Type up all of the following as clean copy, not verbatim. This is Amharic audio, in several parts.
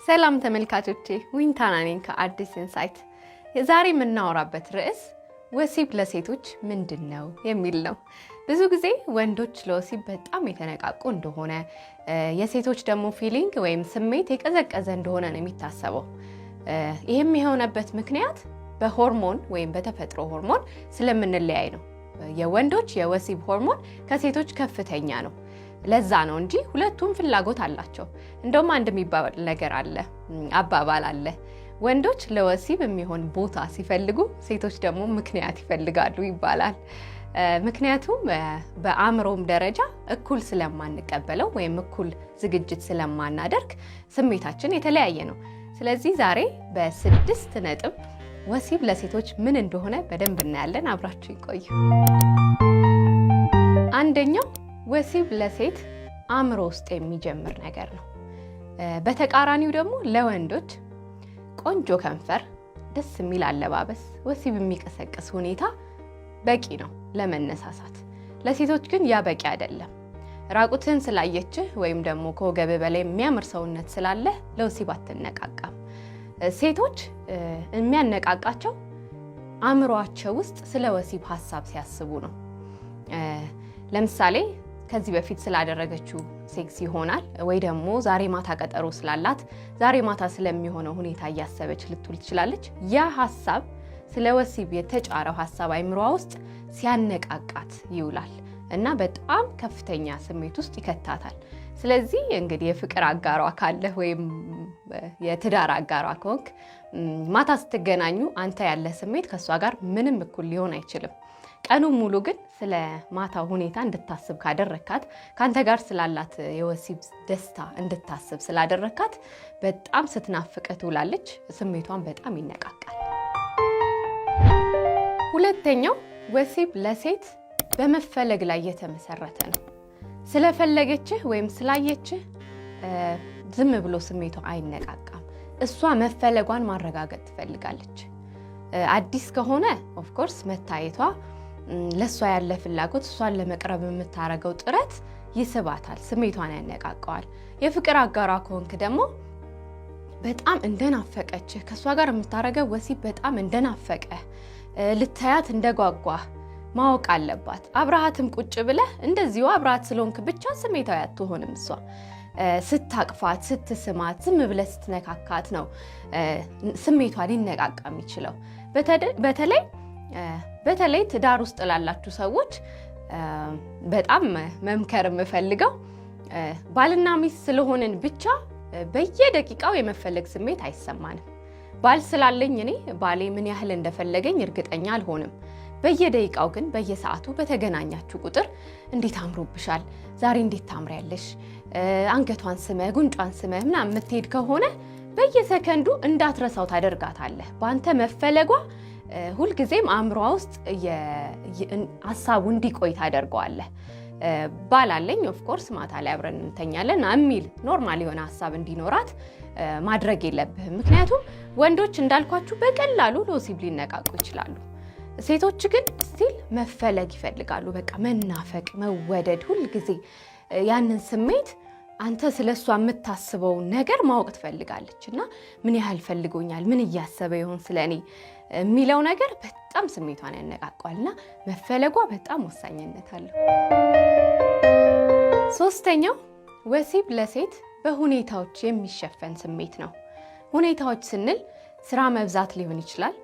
ሰላም ተመልካቾቼ ዊንታና ነኝ ከአዲስ ኢንሳይት። ዛሬ የምናወራበት ርዕስ ወሲብ ለሴቶች ምንድነው የሚል ነው። ብዙ ጊዜ ወንዶች ለወሲብ በጣም የተነቃቁ እንደሆነ የሴቶች ደግሞ ፊሊንግ ወይም ስሜት የቀዘቀዘ እንደሆነ ነው የሚታሰበው። ይህም የሆነበት ምክንያት በሆርሞን ወይም በተፈጥሮ ሆርሞን ስለምንለያይ ነው። የወንዶች የወሲብ ሆርሞን ከሴቶች ከፍተኛ ነው። ለዛ ነው እንጂ ሁለቱም ፍላጎት አላቸው። እንደውም አንድ የሚባል ነገር አለ፣ አባባል አለ። ወንዶች ለወሲብ የሚሆን ቦታ ሲፈልጉ ሴቶች ደግሞ ምክንያት ይፈልጋሉ ይባላል። ምክንያቱም በአእምሮም ደረጃ እኩል ስለማንቀበለው ወይም እኩል ዝግጅት ስለማናደርግ ስሜታችን የተለያየ ነው። ስለዚህ ዛሬ በ6 ነጥብ ወሲብ ለሴቶች ምን እንደሆነ በደንብ እናያለን። አብራችሁ ይቆዩ። አንደኛው ወሲብ ለሴት አእምሮ ውስጥ የሚጀምር ነገር ነው። በተቃራኒው ደግሞ ለወንዶች ቆንጆ ከንፈር፣ ደስ የሚል አለባበስ፣ ወሲብ የሚቀሰቅስ ሁኔታ በቂ ነው ለመነሳሳት። ለሴቶች ግን ያ በቂ አይደለም። ራቁትን ስላየችህ ወይም ደግሞ ከወገብ በላይ የሚያምር ሰውነት ስላለ ለወሲብ አትነቃቃም። ሴቶች የሚያነቃቃቸው አእምሮአቸው ውስጥ ስለ ወሲብ ሀሳብ ሲያስቡ ነው። ለምሳሌ ከዚህ በፊት ስላደረገችው ሴክስ ይሆናል፣ ወይ ደግሞ ዛሬ ማታ ቀጠሮ ስላላት ዛሬ ማታ ስለሚሆነው ሁኔታ እያሰበች ልትውል ትችላለች። ያ ሀሳብ ስለ ወሲብ የተጫረው ሀሳብ አእምሮዋ ውስጥ ሲያነቃቃት ይውላል እና በጣም ከፍተኛ ስሜት ውስጥ ይከታታል። ስለዚህ እንግዲህ የፍቅር አጋሯ ካለ ወይም የትዳር አጋሯ ከሆንክ ማታ ስትገናኙ አንተ ያለ ስሜት ከሷ ጋር ምንም እኩል ሊሆን አይችልም። ቀኑን ሙሉ ግን ስለ ማታ ሁኔታ እንድታስብ ካደረካት፣ ካንተ ጋር ስላላት የወሲብ ደስታ እንድታስብ ስላደረካት በጣም ስትናፍቅህ ትውላለች። ስሜቷን በጣም ይነቃቃል። ሁለተኛው ወሲብ ለሴት በመፈለግ ላይ የተመሰረተ ነው። ስለፈለገችህ ወይም ስላየችህ ዝም ብሎ ስሜቷ አይነቃቃም። እሷ መፈለጓን ማረጋገጥ ትፈልጋለች። አዲስ ከሆነ ኦፍ ኮርስ መታየቷ ለሷ ያለ ፍላጎት፣ እሷን ለመቅረብ የምታረገው ጥረት ይስባታል፣ ስሜቷን ያነቃቀዋል። የፍቅር አጋሯ ከሆንክ ደግሞ በጣም እንደናፈቀችህ፣ ከሷ ጋር የምታረገው ወሲብ በጣም እንደናፈቀ፣ ልታያት እንደጓጓህ ማወቅ አለባት። አብረሃትም ቁጭ ብለህ እንደዚሁ አብረሃት ስለሆንክ ብቻ ስሜታዊ አትሆንም። እሷ ስታቅፋት፣ ስትስማት፣ ዝም ብለህ ስትነካካት ነው ስሜቷ ሊነቃቃ የሚችለው። በተለይ ትዳር ውስጥ ላላችሁ ሰዎች በጣም መምከር የምፈልገው ባልና ሚስት ስለሆንን ብቻ በየደቂቃው የመፈለግ ስሜት አይሰማንም። ባል ስላለኝ እኔ ባሌ ምን ያህል እንደፈለገኝ እርግጠኛ አልሆንም። በየደቂቃው ግን በየሰዓቱ በተገናኛችሁ ቁጥር እንዴት አምሮብሻል፣ ዛሬ እንዴት ታምሪያለሽ፣ አንገቷን ስመህ ጉንጯን ስመህ ምናምን የምትሄድ ከሆነ በየሰከንዱ እንዳትረሳው ታደርጋታለህ። በአንተ መፈለጓ ሁልጊዜም አእምሮዋ ውስጥ ሀሳቡ እንዲቆይ ታደርገዋለህ። ባላለኝ ኦፍ ኮርስ ማታ ላይ አብረን እንተኛለን የሚል ኖርማል የሆነ ሀሳብ እንዲኖራት ማድረግ የለብህም። ምክንያቱም ወንዶች እንዳልኳችሁ በቀላሉ ለወሲብ ሊነቃቁ ይችላሉ። ሴቶች ግን ስቲል መፈለግ ይፈልጋሉ። በቃ መናፈቅ፣ መወደድ፣ ሁልጊዜ ያንን ስሜት አንተ ስለሷ የምታስበው ነገር ማወቅ ትፈልጋለች እና ምን ያህል ፈልጎኛል፣ ምን እያሰበ ይሆን ስለኔ የሚለው ነገር በጣም ስሜቷን ያነቃቋልና መፈለጓ በጣም ወሳኝነት አለው። ሶስተኛው ወሲብ ለሴት በሁኔታዎች የሚሸፈን ስሜት ነው። ሁኔታዎች ስንል ስራ መብዛት ሊሆን ይችላል፣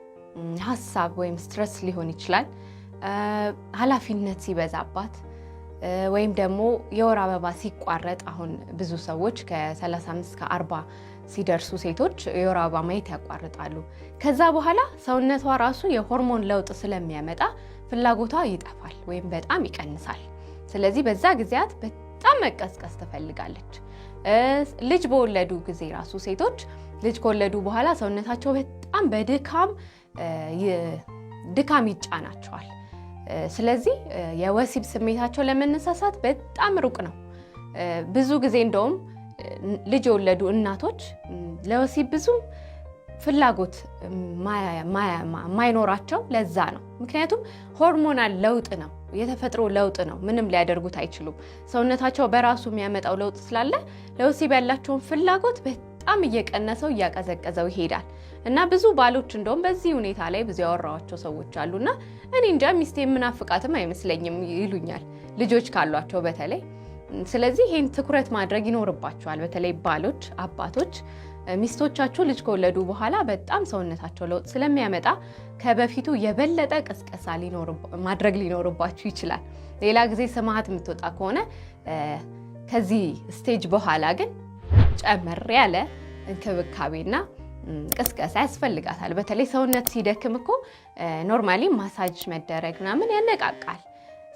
ሀሳብ ወይም ስትረስ ሊሆን ይችላል፣ ኃላፊነት ሲበዛባት ወይም ደግሞ የወር አበባ ሲቋረጥ። አሁን ብዙ ሰዎች ከ35 እስከ 40 ሲደርሱ ሴቶች የወር አበባ ማየት ያቋርጣሉ። ከዛ በኋላ ሰውነቷ ራሱ የሆርሞን ለውጥ ስለሚያመጣ ፍላጎቷ ይጠፋል ወይም በጣም ይቀንሳል። ስለዚህ በዛ ጊዜያት በጣም መቀስቀስ ትፈልጋለች። ልጅ በወለዱ ጊዜ ራሱ ሴቶች ልጅ ከወለዱ በኋላ ሰውነታቸው በጣም ድካም ይጫናቸዋል። ስለዚህ የወሲብ ስሜታቸው ለመነሳሳት በጣም ሩቅ ነው። ብዙ ጊዜ እንደውም ልጅ የወለዱ እናቶች ለወሲብ ብዙ ፍላጎት ማይኖራቸው ለዛ ነው። ምክንያቱም ሆርሞናል ለውጥ ነው፣ የተፈጥሮ ለውጥ ነው። ምንም ሊያደርጉት አይችሉም። ሰውነታቸው በራሱ የሚያመጣው ለውጥ ስላለ ለወሲብ ያላቸውን ፍላጎት በጣም እየቀነሰው እያቀዘቀዘው ይሄዳል እና ብዙ ባሎች እንደውም በዚህ ሁኔታ ላይ ብዙ ያወራዋቸው ሰዎች አሉና እኔ እንጃ ሚስቴ ምናፍቃትም አይመስለኝም ይሉኛል ልጆች ካሏቸው በተለይ ስለዚህ ይሄን ትኩረት ማድረግ ይኖርባቸዋል በተለይ ባሎች አባቶች ሚስቶቻቸው ልጅ ከወለዱ በኋላ በጣም ሰውነታቸው ለውጥ ስለሚያመጣ ከበፊቱ የበለጠ ቅስቀሳ ማድረግ ሊኖርባችሁ ይችላል ሌላ ጊዜ ሰማሃት የምትወጣ ከሆነ ከዚህ ስቴጅ በኋላ ግን ጨመር ያለ እንክብካቤና ቅስቀሳ ያስፈልጋታል በተለይ ሰውነት ሲደክም እኮ ኖርማሊ ማሳጅ መደረግና ምን ያነቃቃል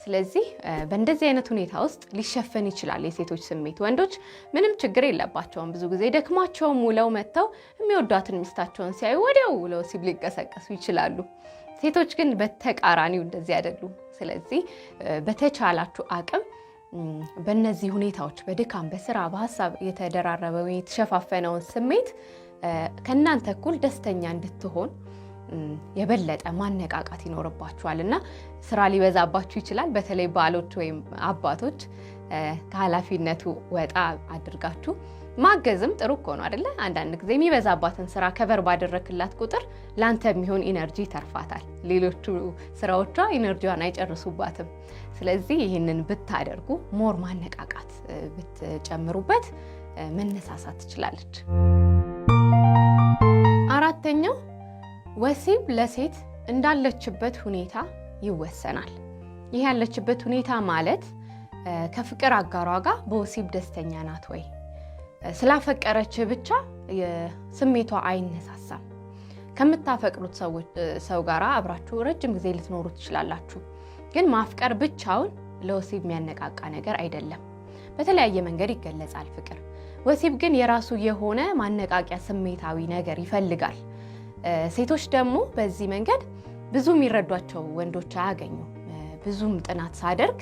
ስለዚህ በእንደዚህ አይነት ሁኔታ ውስጥ ሊሸፈን ይችላል የሴቶች ስሜት ወንዶች ምንም ችግር የለባቸውም ብዙ ጊዜ ደክማቸው ሙለው መተው የሚወዷትን ሚስታቸውን ሲያዩ ወዲያው ለወሲብ ሊቀሰቀሱ ይችላሉ ሴቶች ግን በተቃራኒው እንደዚህ አይደሉም ስለዚህ በተቻላችሁ አቅም በእነዚህ ሁኔታዎች በድካም በስራ በሐሳብ የተደራረበው የተሸፋፈነውን ስሜት ከናንተ እኩል ደስተኛ እንድትሆን የበለጠ ማነቃቃት ይኖርባችኋልና ስራ ሊበዛባችሁ ይችላል በተለይ ባሎች ወይም አባቶች ከኃላፊነቱ ወጣ አድርጋችሁ ማገዝም ጥሩ እኮ ነው አይደለ አንዳንድ ጊዜ የሚበዛባትን ስራ ከቨር ባደረክላት ቁጥር ላንተ የሚሆን ኢነርጂ ተርፋታል ሌሎቹ ስራዎቿ ኢነርጂዋን አይጨርሱባትም ስለዚህ ይህንን ብታደርጉ ሞር ማነቃቃት ብትጨምሩበት መነሳሳት ትችላለች አራተኛው ወሲብ ለሴት እንዳለችበት ሁኔታ ይወሰናል ይህ ያለችበት ሁኔታ ማለት ከፍቅር አጋሯ ጋር በወሲብ ደስተኛ ናት ወይ ስላፈቀረች ብቻ ስሜቷ አይነሳሳም ከምታፈቅሩት ሰው ጋር አብራችሁ ረጅም ጊዜ ልትኖሩ ትችላላችሁ ግን ማፍቀር ብቻውን ለወሲብ የሚያነቃቃ ነገር አይደለም በተለያየ መንገድ ይገለጻል ፍቅር ወሲብ ግን የራሱ የሆነ ማነቃቂያ ስሜታዊ ነገር ይፈልጋል ሴቶች ደግሞ በዚህ መንገድ ብዙ የሚረዷቸው ወንዶች አያገኙ ብዙም ጥናት ሳደርግ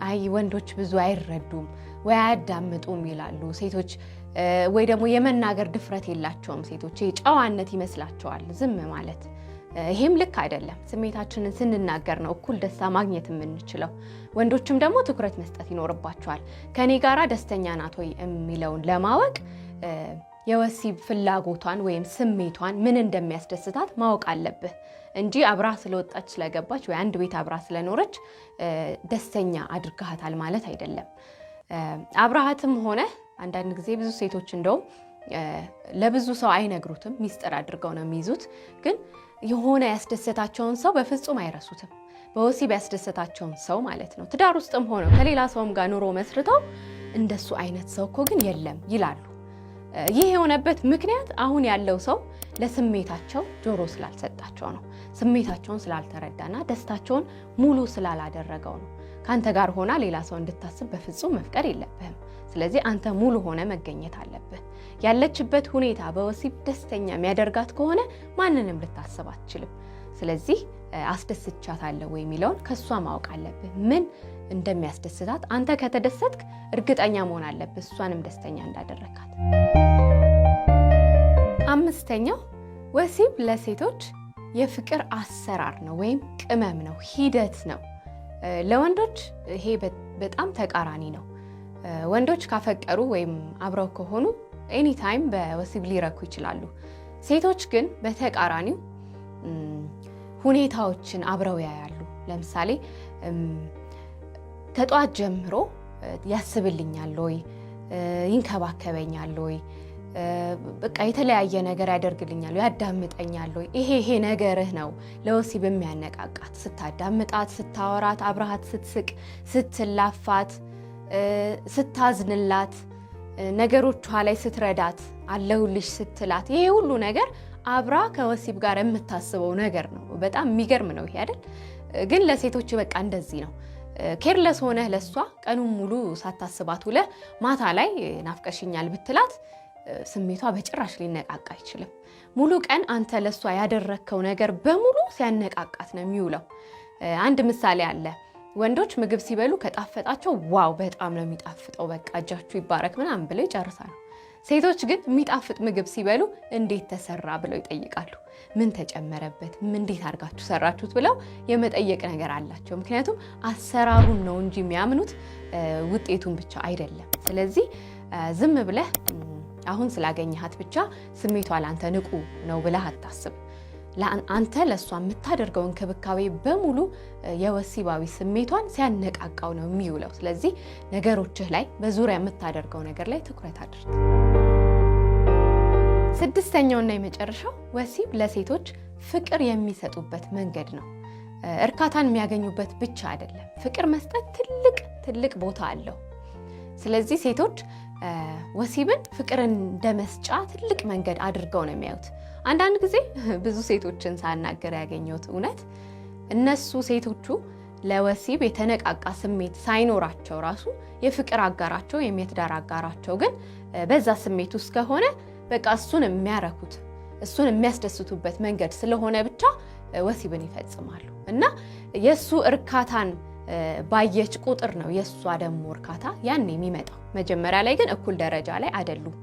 አይ ወንዶች ብዙ አይረዱም ወይ አያዳምጡም ይላሉ ሴቶች ወይ ደግሞ የመናገር ድፍረት የላቸውም ሴቶች ጨዋነት ይመስላቸዋል ዝም ማለት ይሄም ልክ አይደለም ስሜታችንን ስንናገር ነው እኩል ደስታ ማግኘት የምንችለው ወንዶችም ደግሞ ትኩረት መስጠት ይኖርባቸዋል ከኔ ጋራ ደስተኛ ናት ወይ የሚለውን ለማወቅ የወሲብ ፍላጎቷን ወይም ስሜቷን ምን እንደሚያስደስታት ማወቅ አለብህ እንጂ አብራ ስለወጣች ስለገባች ወይ አንድ ቤት አብራ ስለኖረች ደስተኛ አድርጋታል ማለት አይደለም አብራሃትም ሆነ አንዳንድ ጊዜ ብዙ ሴቶች እንደው ለብዙ ሰው አይነግሩትም ሚስጥር አድርገው ነው የሚይዙት ግን የሆነ ያስደሰታቸውን ሰው በፍጹም አይረሱትም በወሲብ ያስደሰታቸውን ሰው ማለት ነው ትዳር ውስጥም ሆነው ከሌላ ሰውም ጋር ኑሮ መስርተው እንደሱ አይነት ሰው እኮ ግን የለም ይላሉ ይህ የሆነበት ምክንያት አሁን ያለው ሰው ለስሜታቸው ጆሮ ስላልሰጣቸው ነው ስሜታቸውን ስላልተረዳና ደስታቸውን ሙሉ ስላላደረገው ነው ካንተ ጋር ሆና ሌላ ሰው እንድታስብ በፍጹም መፍቀድ የለብህም ስለዚህ አንተ ሙሉ ሆነ መገኘት አለብህ ያለችበት ሁኔታ በወሲብ ደስተኛ የሚያደርጋት ከሆነ ማንንም ልታስብ አትችልም ስለዚህ አስደስቻታለሁ ወይ የሚለውን ከሷ ማወቅ አለብህ ምን እንደሚያስደስታት አንተ ከተደሰትክ እርግጠኛ መሆን አለብህ እሷንም ደስተኛ እንዳደረካት አምስተኛው ወሲብ ለሴቶች የፍቅር አሰራር ነው ወይም ቅመም ነው ሂደት ነው ለወንዶች ይሄ በጣም ተቃራኒ ነው ወንዶች ካፈቀሩ ወይም አብረው ከሆኑ ኤኒ ታይም በወሲብ ሊረኩ ይችላሉ ሴቶች ግን በተቃራኒው ሁኔታዎችን አብረው ያያሉ ለምሳሌ ከጧት ጀምሮ ያስብልኛል ወይ ይንከባከበኛል ወይ በቃ የተለያየ ነገር ያደርግልኛል ያዳምጠኛል ወይ ይሄ ነገርህ ነው ለወሲብ የሚያነቃቃት ስታዳምጣት ስታወራት አብራሃት ስትስቅ ስትላፋት ስታዝንላት ነገሮቿ ላይ ስትረዳት አለሁልሽ ስትላት ይሄ ሁሉ ነገር አብራ ከወሲብ ጋር የምታስበው ነገር ነው በጣም የሚገርም ነው ይሄ አይደል ግን ለሴቶች በቃ እንደዚህ ነው ኬርለስ ሆነህ ለሷ ቀኑን ሙሉ ሳታስባት ውለ ማታ ላይ ናፍቀሽኛል ብትላት ስሜቷ በጭራሽ ሊነቃቃ አይችልም ሙሉ ቀን አንተ ለሷ ያደረከው ነገር በሙሉ ሲያነቃቃት ነው የሚውለው አንድ ምሳሌ አለ ወንዶች ምግብ ሲበሉ ከጣፈጣቸው ዋው በጣም ነው የሚጣፍጠው በቃ እጃችሁ ይባረክ ምናምን ብለው ይጨርሳሉ ሴቶች ግን የሚጣፍጥ ምግብ ሲበሉ እንዴት ተሰራ ብለው ይጠይቃሉ ምን ተጨመረበት ምን እንዴት አድርጋችሁ ሰራችሁት ብለው የመጠየቅ ነገር አላቸው ምክንያቱም አሰራሩን ነው እንጂ የሚያምኑት ውጤቱን ብቻ አይደለም ስለዚህ ዝም ብለህ አሁን ስላገኘሃት ብቻ ስሜቷ ላንተ ንቁ ነው ብለህ አታስብ። አንተ ለሷ የምታደርገው እንክብካቤ በሙሉ የወሲባዊ ስሜቷን ሲያነቃቃው ነው የሚውለው። ስለዚህ ነገሮችህ ላይ በዙሪያ የምታደርገው ነገር ላይ ትኩረት አድርግ። ስድስተኛውና የመጨረሻው ወሲብ ለሴቶች ፍቅር የሚሰጡበት መንገድ ነው። እርካታን የሚያገኙበት ብቻ አይደለም። ፍቅር መስጠት ትልቅ ቦታ አለው። ስለዚህ ሴቶች ወሲብን ፍቅርን እንደመስጫ ትልቅ መንገድ አድርገው ነው የሚያዩት። አንዳንድ ጊዜ ብዙ ሴቶችን ሳናገር ያገኘሁት እውነት እነሱ ሴቶቹ ለወሲብ የተነቃቃ ስሜት ሳይኖራቸው ራሱ የፍቅር አጋራቸው የትዳር አጋራቸው ግን በዛ ስሜት ውስጥ ከሆነ በቃ እሱን የሚያረኩት እሱን የሚያስደስቱበት መንገድ ስለሆነ ብቻ ወሲብን ይፈጽማሉ እና የሱ እርካታን ባየች ቁጥር ነው የሷ ደግሞ እርካታ ያን የሚመጣው። መጀመሪያ ላይ ግን እኩል ደረጃ ላይ አይደሉም።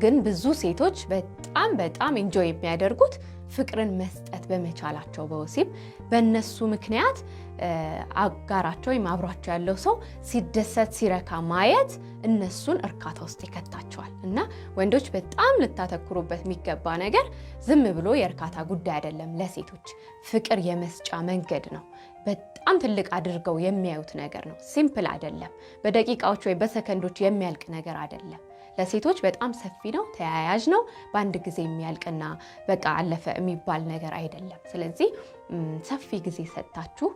ግን ብዙ ሴቶች በጣም ኢንጆይ የሚያደርጉት ፍቅርን መስጠት በመቻላቸው በወሲብ በእነሱ ምክንያት አጋራቸው ወይም አብሯቸው ያለው ሰው ሲደሰት ሲረካ ማየት እነሱን እርካታ ውስጥ ይከታቸዋል። እና ወንዶች በጣም ልታተኩሩበት የሚገባ ነገር ዝም ብሎ የእርካታ ጉዳይ አይደለም። ለሴቶች ፍቅር የመስጫ መንገድ ነው። በጣም ትልቅ አድርገው የሚያዩት ነገር ነው። ሲምፕል አይደለም። በደቂቃዎች ወይ በሰከንዶች የሚያልቅ ነገር አይደለም። ለሴቶች በጣም ሰፊ ነው፣ ተያያዥ ነው። በአንድ ጊዜ የሚያልቅና በቃ አለፈ የሚባል ነገር አይደለም። ስለዚህ ሰፊ ጊዜ ሰጥታችሁ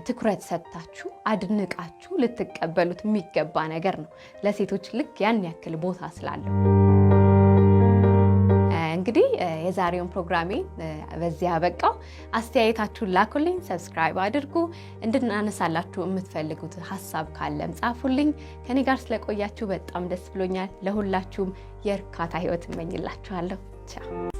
ትኩረት ሰጥታችሁ አድንቃችሁ ልትቀበሉት የሚገባ ነገር ነው። ለሴቶች ልክ ያን ያክል ቦታ ስላለው እንግዲህ የዛሬውን ፕሮግራሜ በዚህ አበቃው። አስተያየታችሁን ላኩልኝ፣ ሰብስክራይብ አድርጉ። እንድናነሳላችሁ የምትፈልጉት ሐሳብ ካለም ጻፉልኝ። ከኔ ጋር ስለቆያችሁ በጣም ደስ ብሎኛል። ለሁላችሁም የእርካታ ህይወት እመኝላችኋለሁ። ቻው።